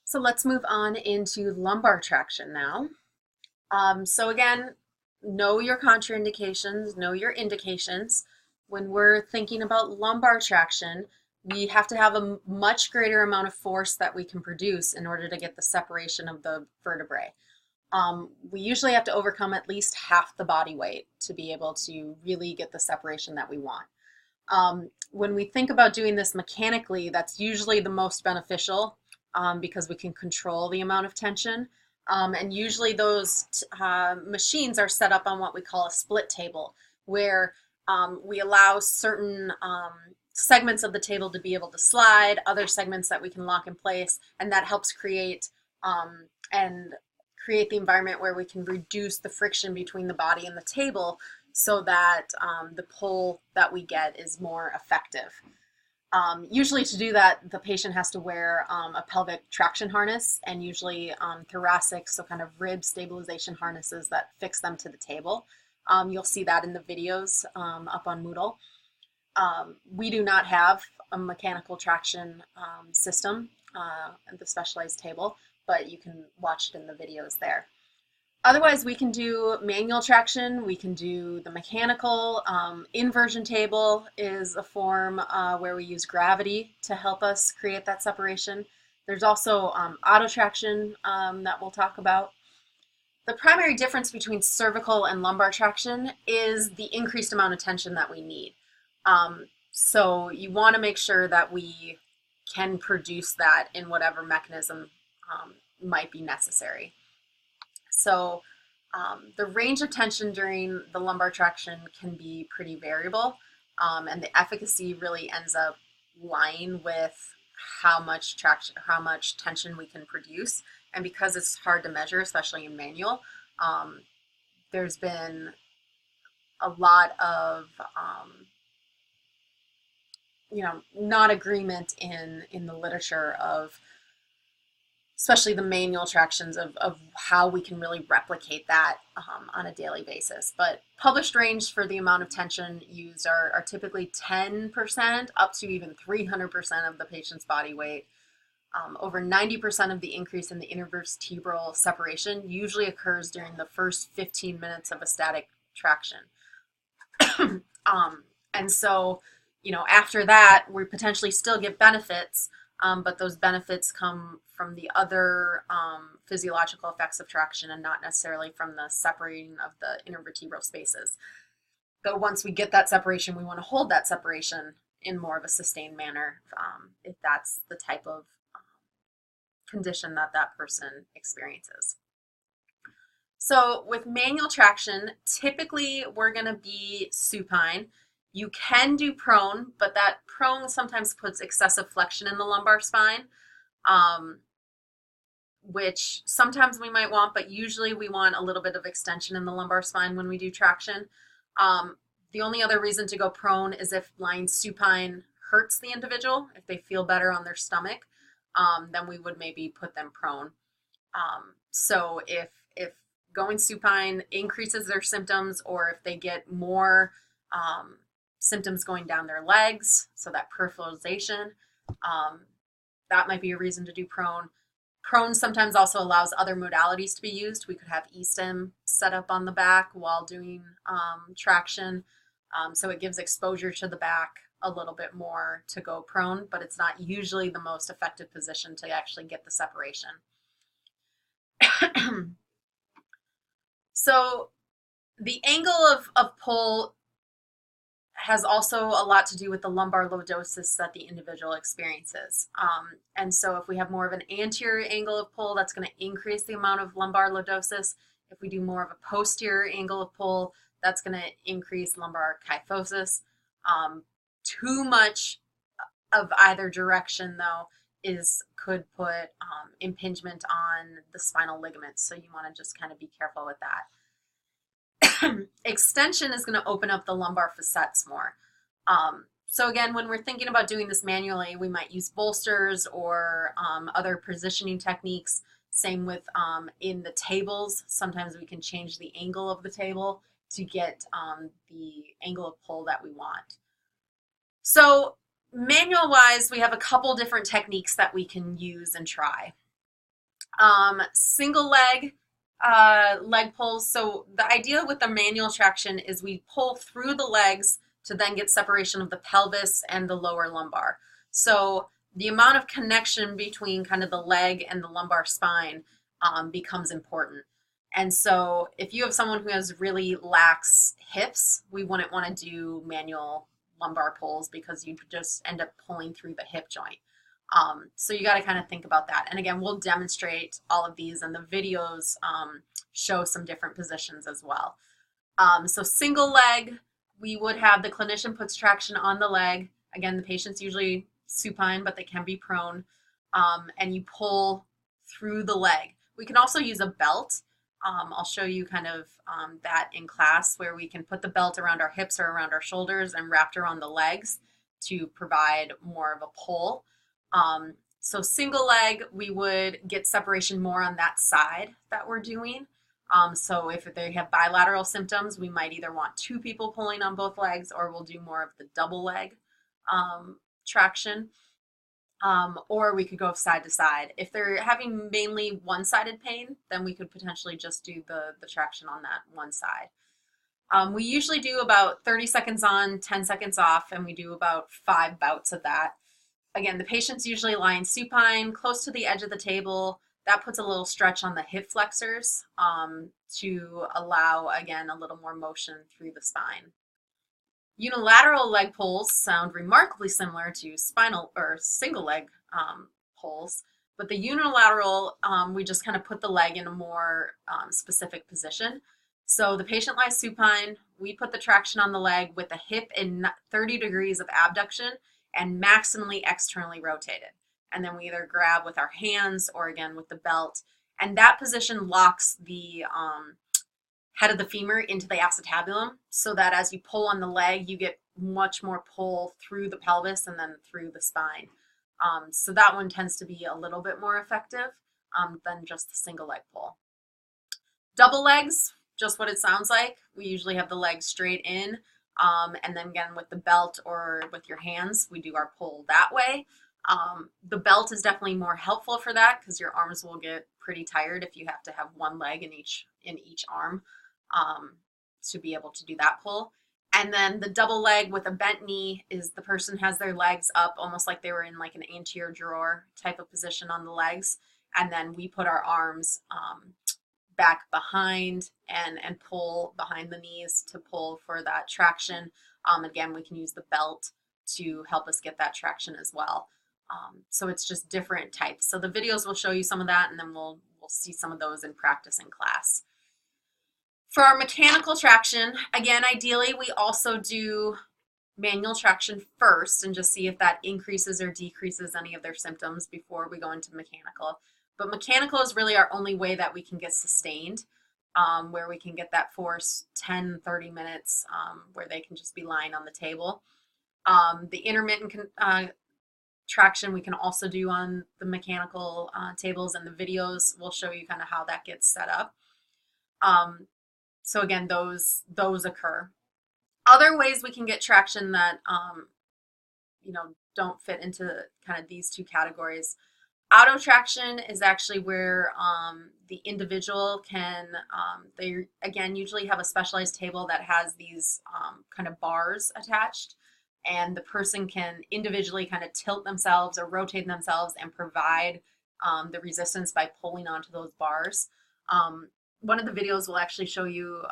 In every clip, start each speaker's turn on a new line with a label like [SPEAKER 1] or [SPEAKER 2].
[SPEAKER 1] So let's move on into lumbar traction now. So again, know your contraindications, know your indications. When we're thinking about lumbar traction, we have to have a much greater amount of force that we can produce in order to get the separation of the vertebrae. We usually have to overcome at least half the body weight to be able to really get the separation that we want. When we think about doing this mechanically, that's usually the most beneficial because we can control the amount of tension. And usually those machines are set up on what we call a split table, where we allow certain segments of the table to be able to slide, other segments that we can lock in place, and that helps and create the environment where we can reduce the friction between the body and the table so that the pull that we get is more effective. Usually to do that, the patient has to wear a pelvic traction harness and usually thoracic, so kind of rib stabilization harnesses that fix them to the table. You'll see that in the videos up on Moodle. We do not have a mechanical traction system at the specialized table, but you can watch it in the videos there. Otherwise, we can do manual traction, we can do the mechanical. Inversion table is a form where we use gravity to help us create that separation. There's also auto traction that we'll talk about. The primary difference between cervical and lumbar traction is the increased amount of tension that we need. So you want to make sure that we can produce that in whatever mechanism might be necessary. So the range of tension during the lumbar traction can be pretty variable, and the efficacy really ends up lying with how much tension we can produce. And because it's hard to measure, especially in manual, there's been a lot of not agreement in the literature of especially the manual tractions of how we can really replicate that on a daily basis. But published range for the amount of tension used are typically 10% up to even 300% of the patient's body weight. Over 90% of the increase in the intervertebral separation usually occurs during the first 15 minutes of a static traction. And so, after that, we potentially still get benefits, but those benefits come from the other physiological effects of traction and not necessarily from the separating of the intervertebral spaces. But once we get that separation, we want to hold that separation in more of a sustained manner if that's the type of condition that person experiences. So with manual traction, typically we're going to be supine. You can do prone, but that prone sometimes puts excessive flexion in the lumbar spine, which sometimes we might want, but usually we want a little bit of extension in the lumbar spine when we do traction. The only other reason to go prone is if lying supine hurts the individual. If they feel better on their stomach, then we would maybe put them prone. So if going supine increases their symptoms, or if they get more symptoms going down their legs, so that peripheralization, that might be a reason to do prone. Prone sometimes also allows other modalities to be used. We could have e-stim set up on the back while doing traction, so it gives exposure to the back a little bit more to go prone, but it's not usually the most effective position to actually get the separation. So the angle of pull has also a lot to do with the lumbar lordosis that the individual experiences. And so if we have more of an anterior angle of pull, that's going to increase the amount of lumbar lordosis. If we do more of a posterior angle of pull, that's going to increase lumbar kyphosis. Too much of either direction, though, could put impingement on the spinal ligaments. So you want to just kind of be careful with that. Extension is going to open up the lumbar facets more. So again, when we're thinking about doing this manually, we might use bolsters or other positioning techniques. Same with in the tables. Sometimes we can change the angle of the table to get the angle of pull that we want. So manual wise, we have a couple different techniques that we can use and try. Single leg leg pulls. So the idea with the manual traction is we pull through the legs to then get separation of the pelvis and the lower lumbar. So the amount of connection between kind of the leg and the lumbar spine becomes important. And so if you have someone who has really lax hips, we wouldn't want to do manual lumbar pulls because you just end up pulling through the hip joint. So you got to kind of think about that. And again, we'll demonstrate all of these, and the videos show some different positions as well. So single leg, we would have the clinician puts traction on the leg. Again, the patient's usually supine, but they can be prone, and you pull through the leg. We can also use a belt. I'll show you kind of that in class, where we can put the belt around our hips or around our shoulders and wrapped around the legs to provide more of a pull. So single leg, we would get separation more on that side that we're doing. So if they have bilateral symptoms, we might either want two people pulling on both legs, or we'll do more of the double leg traction. Or we could go side to side. If they're having mainly one-sided pain, then we could potentially just do the traction on that one side. We usually do about 30 seconds on, 10 seconds off, and we do about 5 bouts of that. Again, the patient's usually lying supine, close to the edge of the table. That puts a little stretch on the hip flexors to allow, again, a little more motion through the spine. Unilateral leg pulls sound remarkably similar to spinal or single leg pulls, but the unilateral, we just kind of put the leg in a more specific position. So the patient lies supine, we put the traction on the leg with the hip in 30 degrees of abduction and maximally externally rotated. And then we either grab with our hands or again with the belt. And that position locks the head of the femur into the acetabulum, so that as you pull on the leg, you get much more pull through the pelvis and then through the spine. So that one tends to be a little bit more effective than just the single leg pull. Double legs, just what it sounds like. We usually have the legs straight in. And then again, with the belt or with your hands, we do our pull that way. The belt is definitely more helpful for that because your arms will get pretty tired if you have to have one leg in each arm to be able to do that pull. And then the double leg with a bent knee is the person has their legs up almost like they were in like an anterior drawer type of position on the legs. And then we put our arms back behind and pull behind the knees to pull for that traction. Again, we can use the belt to help us get that traction as well. So it's just different types. So the videos will show you some of that, and then we'll see some of those in practice in class. For our mechanical traction, again, ideally we also do manual traction first and just see if that increases or decreases any of their symptoms before we go into mechanical. But mechanical is really our only way that we can get sustained, where we can get that force 10, 30 minutes, where they can just be lying on the table. The intermittent traction we can also do on the mechanical tables, and the videos will show you kind of how that gets set up. So again, those occur. Other ways we can get traction that don't fit into kind of these two categories. Auto traction is actually where the individual can, they again usually have a specialized table that has these kind of bars attached, and the person can individually kind of tilt themselves or rotate themselves and provide the resistance by pulling onto those bars. One of the videos will actually show you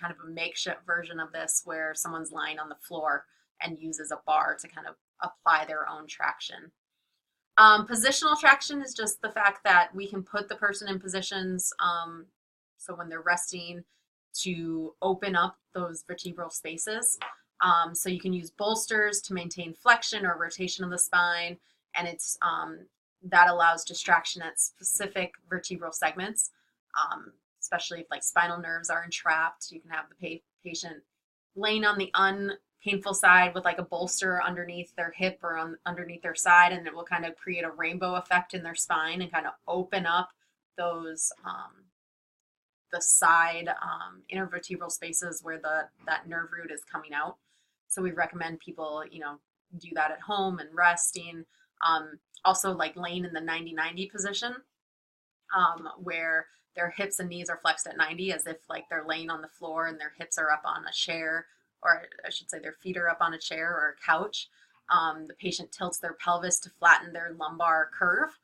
[SPEAKER 1] kind of a makeshift version of this where someone's lying on the floor and uses a bar to kind of apply their own traction. Positional traction is just the fact that we can put the person in positions so when they're resting to open up those vertebral spaces. So you can use bolsters to maintain flexion or rotation of the spine, and it's that allows distraction at specific vertebral segments, especially if like spinal nerves are entrapped. You can have the patient laying on the unpainful side with like a bolster underneath their hip or underneath their side, and it will kind of create a rainbow effect in their spine and kind of open up those the side intervertebral spaces where that nerve root is coming out. So we recommend people, do that at home and resting. Also like laying in the 90-90 position. where their hips and knees are flexed at 90 as if like they're laying on the floor and their hips are up on a chair, or I should say their feet are up on a chair or a couch. The patient tilts their pelvis to flatten their lumbar curve.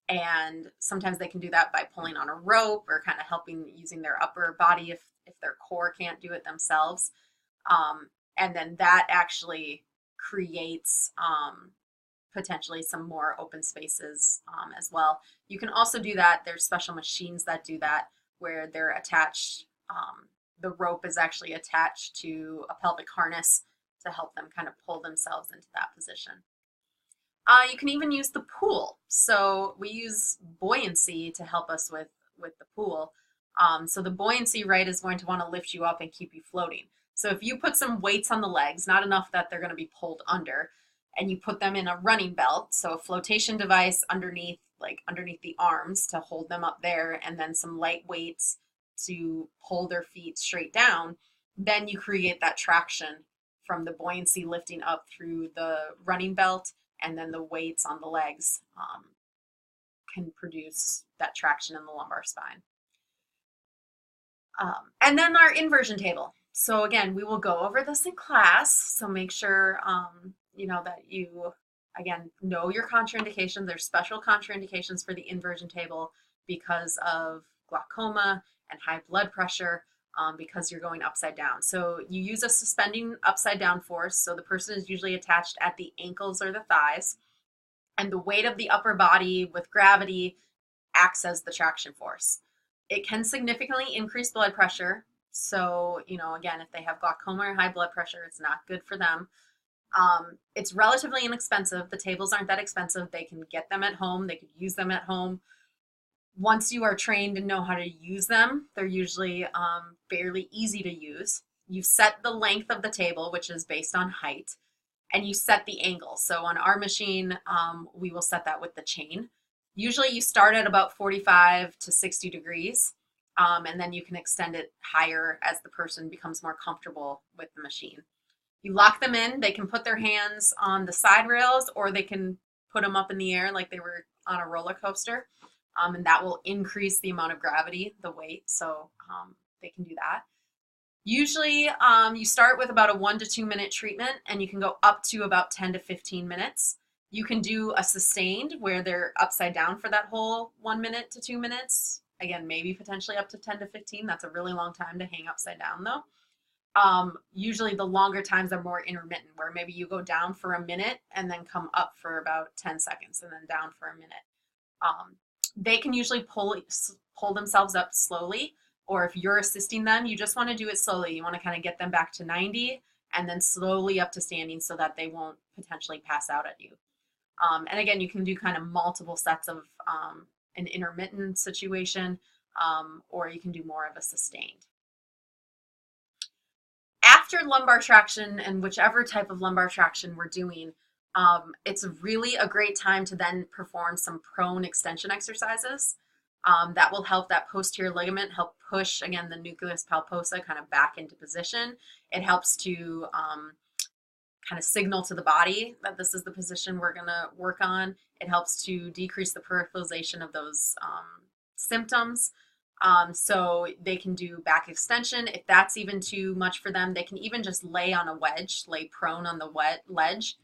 [SPEAKER 1] And sometimes they can do that by pulling on a rope or kind of helping using their upper body if their core can't do it themselves. And then that actually creates potentially some more open spaces as well. You can also do that. There's special machines that do that where they're attached. The rope is actually attached to a pelvic harness to help them kind of pull themselves into that position. You can even use the pool. So we use buoyancy to help us with the pool. So the buoyancy, right, is going to want to lift you up and keep you floating. So if you put some weights on the legs, not enough that they're going to be pulled under, and you put them in a running belt, so a flotation device underneath the arms to hold them up there, and then some light weights to pull their feet straight down, then you create that traction from the buoyancy lifting up through the running belt, and then the weights on the legs can produce that traction in the lumbar spine. And then our inversion table. So again, we will go over this in class. So make sure, that you, again, know your contraindications. There's special contraindications for the inversion table because of glaucoma and high blood pressure, because you're going upside down. So you use a suspending upside down force. So the person is usually attached at the ankles or the thighs, and the weight of the upper body with gravity acts as the traction force. It can significantly increase blood pressure. So, again, if they have glaucoma or high blood pressure, it's not good for them. It's relatively inexpensive. The tables aren't that expensive. They can get them at home. They could use them at home. Once you are trained and know how to use them, they're usually fairly easy to use. You set the length of the table, which is based on height, and you set the angle. So on our machine, we will set that with the chain. Usually you start at about 45 to 60 degrees, and then you can extend it higher as the person becomes more comfortable with the machine. You lock them in. They can put their hands on the side rails, or they can put them up in the air like they were on a roller coaster, and that will increase the amount of gravity, the weight, so they can do that. Usually you start with about a 1 to 2 minute treatment, and you can go up to about 10 to 15 minutes. You can do a sustained where they're upside down for that whole 1 minute to 2 minutes. Again, maybe potentially up to 10 to 15. That's a really long time to hang upside down though. Usually the longer times are more intermittent, where maybe you go down for a minute and then come up for about 10 seconds and then down for a minute. They can usually pull themselves up slowly, or if you're assisting them, you just want to do it slowly. You want to kind of get them back to 90 and then slowly up to standing so that they won't potentially pass out at you. And again, you can do kind of multiple sets of an intermittent situation, or you can do more of a sustained. After lumbar traction, and whichever type of lumbar traction we're doing, it's really a great time to then perform some prone extension exercises. That will help that posterior ligament help push, again, the nucleus pulposa kind of back into position. It helps to kind of signal to the body that this is the position we're going to work on. It helps to decrease the peripheralization of those symptoms. So they can do back extension. If that's even too much for them, they can even just lay on a wedge, lay prone on the wedge,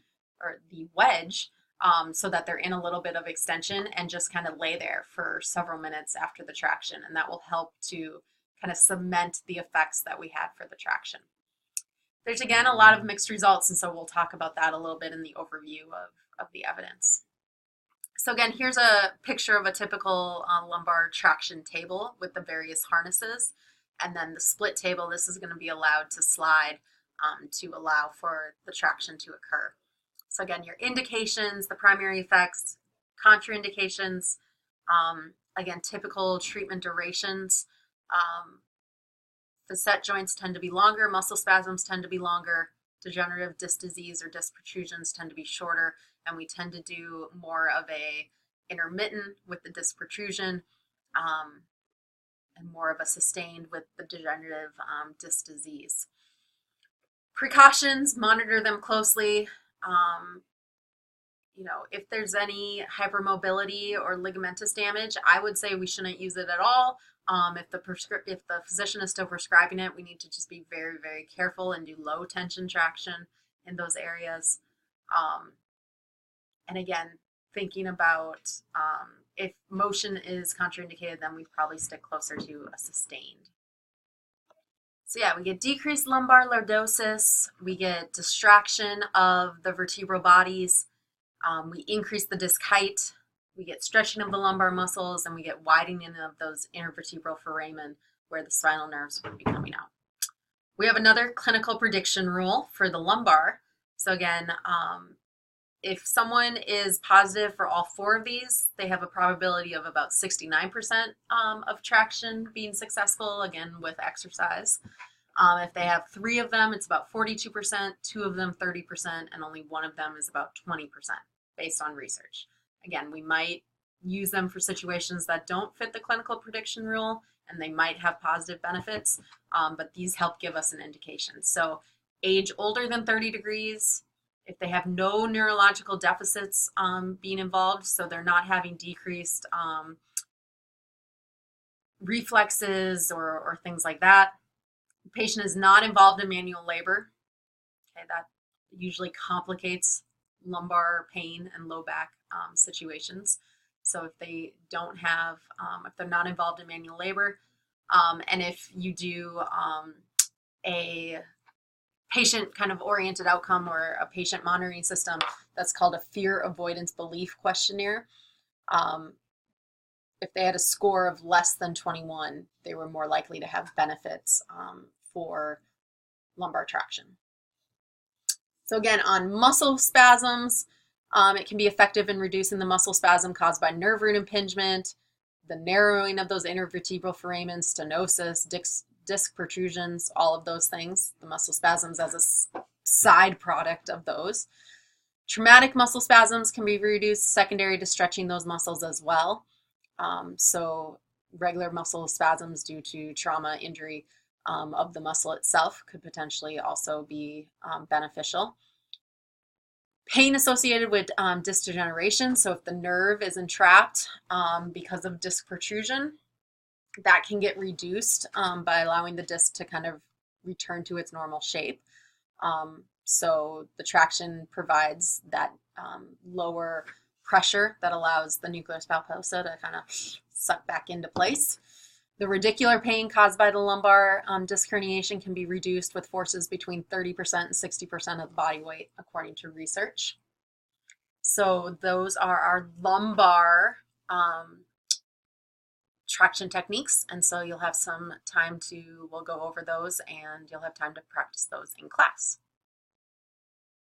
[SPEAKER 1] so that they're in a little bit of extension and just kind of lay there for several minutes after the traction. And that will help to kind of cement the effects that we had for the traction. There's, again, a lot of mixed results, and so we'll talk about that a little bit in the overview of the evidence. So again, here's a picture of a typical lumbar traction table with the various harnesses, and then the split table. This is going to be allowed to slide to allow for the traction to occur. So again, your indications, the primary effects, contraindications, again, typical treatment durations. Facet joints tend to be longer, muscle spasms tend to be longer, degenerative disc disease or disc protrusions tend to be shorter, and we tend to do more of a intermittent with the disc protrusion, and more of a sustained with the degenerative disc disease. Precautions, monitor them closely. if there's any hypermobility or ligamentous damage, I would say we shouldn't use it at all. If the physician is still prescribing it, we need to just be very, very careful and do low tension traction in those areas. And again, thinking about if motion is contraindicated, then we'd probably stick closer to a sustained. So yeah, we get decreased lumbar lordosis, we get distraction of the vertebral bodies, we increase the disc height, we get stretching of the lumbar muscles, and we get widening of those intervertebral foramen where the spinal nerves would be coming out. We have another clinical prediction rule for the lumbar. So again, if someone is positive for all 4 of these, they have a probability of about 69% of traction being successful, again, with exercise. If they have 3 of them, it's about 42%, 2 of them 30%, and only 1 of them is about 20% based on research. Again, we might use them for situations that don't fit the clinical prediction rule, and they might have positive benefits, but these help give us an indication. So age older than 30 degrees, if they have no neurological deficits being involved, so they're not having decreased reflexes or things like that. The patient is not involved in manual labor. Okay, that usually complicates lumbar pain and low back situations. So if they don't have, if they're not involved in manual labor, and if you do a patient kind of oriented outcome or a patient monitoring system, that's called a fear avoidance belief questionnaire. If they had a score of less than 21, they were more likely to have benefits for lumbar traction. So again, on muscle spasms, it can be effective in reducing the muscle spasm caused by nerve root impingement, the narrowing of those intervertebral foramen, stenosis, disc protrusions, all of those things, the muscle spasms as a side product of those. Traumatic muscle spasms can be reduced secondary to stretching those muscles as well. So regular muscle spasms due to trauma, injury of the muscle itself could potentially also be beneficial. Pain associated with disc degeneration, so if the nerve is entrapped because of disc protrusion, that can get reduced by allowing the disc to kind of return to its normal shape. So the traction provides that lower pressure that allows the nucleus pulposa to kind of suck back into place. The radicular pain caused by the lumbar disc herniation can be reduced with forces between 30% and 60% of the body weight, according to research. So those are our lumbar traction techniques, and so you'll have some time we'll go over those, and you'll have time to practice those in class.